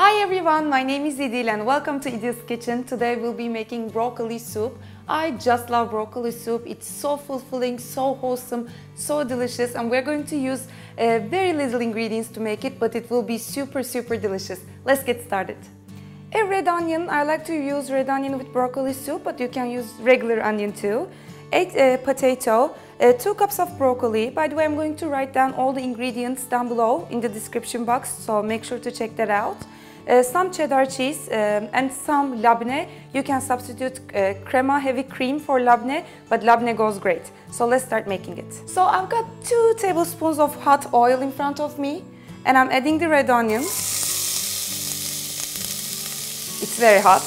Hi everyone, my name is Idil and welcome to Idil's Kitchen. Today we'll be making broccoli soup. I just love broccoli soup. It's so fulfilling, so wholesome, so delicious, and we're going to use very little ingredients to make it, but it will be super delicious. Let's get started. A red onion. I like to use red onion with broccoli soup, but you can use regular onion too. A potato, 2 cups of broccoli. By the way, I'm going to write down all the ingredients down below in the description box, so make sure to check that out. Some cheddar cheese and some labneh. You can substitute crema, heavy cream for labneh, but labneh goes great. So let's start making it. So I've got 2 tablespoons of hot oil in front of me, and I'm adding the red onion. It's very hot.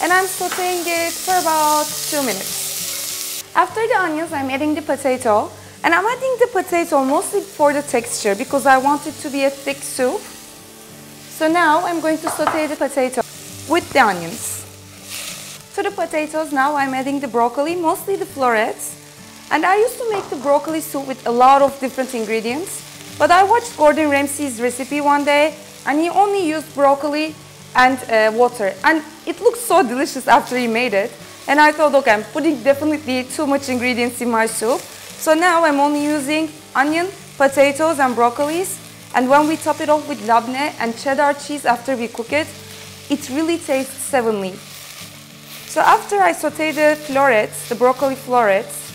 And I'm sauteing it for about 2 minutes. After the onions, I'm adding the potato. And I'm adding the potato mostly for the texture because I want it to be a thick soup. So now I'm going to saute the potato with the onions. To the potatoes now I'm adding the broccoli, mostly the florets. And I used to make the broccoli soup with a lot of different ingredients. But I watched Gordon Ramsay's recipe one day and he only used broccoli and water. And it looked so delicious after he made it. And I thought, okay, I'm putting definitely too much ingredients in my soup. So now I'm only using onion, potatoes and broccolis. And when we top it off with labneh and cheddar cheese after we cook it, it really tastes heavenly. So after I saute the florets, the broccoli florets,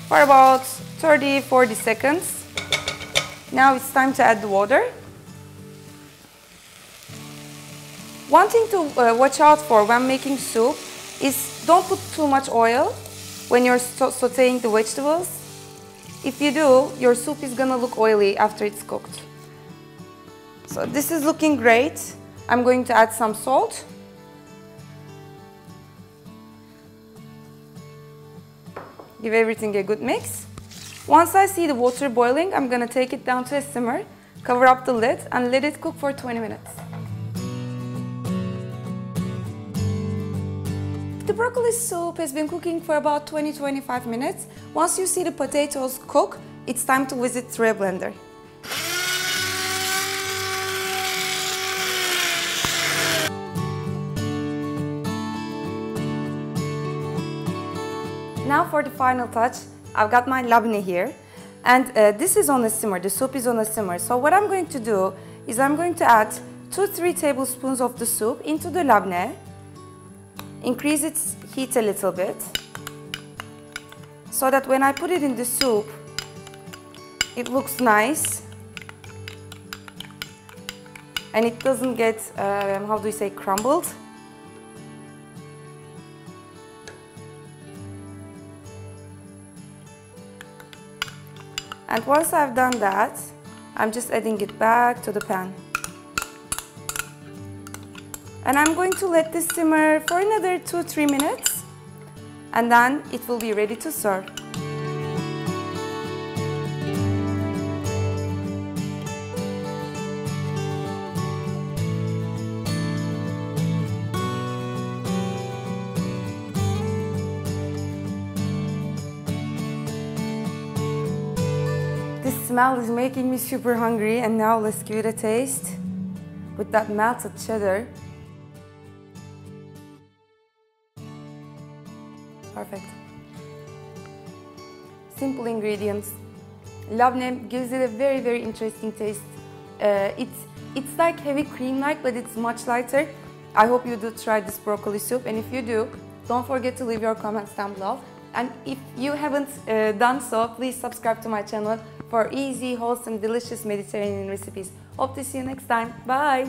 for about 30-40 seconds, now it's time to add the water. One thing to watch out for when making soup is don't put too much oil when you're sauteing the vegetables. If you do, your soup is gonna look oily after it's cooked. So this is looking great. I'm going to add some salt. Give everything a good mix. Once I see the water boiling, I'm gonna take it down to a simmer, cover up the lid and let it cook for 20 minutes. The broccoli soup has been cooking for about 20-25 minutes. Once you see the potatoes cook, it's time to whisk it through a blender. Now for the final touch, I've got my labneh here, and this is on a simmer, the soup is on a simmer. So what I'm going to do is I'm going to add 2-3 tablespoons of the soup into the labneh, increase its heat a little bit, so that when I put it in the soup, it looks nice, and it doesn't get, how do you say, crumbled. And once I've done that, I'm just adding it back to the pan. And I'm going to let this simmer for another 2-3 minutes, and then it will be ready to serve. This smell is making me super hungry, and now let's give it a taste with that melted cheddar. Perfect. Simple ingredients. Labneh gives it a very interesting taste. It's like heavy cream-like, but it's much lighter. I hope you do try this broccoli soup, and if you do, don't forget to leave your comments down below. And if you haven't done so, please subscribe to my channel for easy, wholesome, delicious Mediterranean recipes. Hope to see you next time. Bye!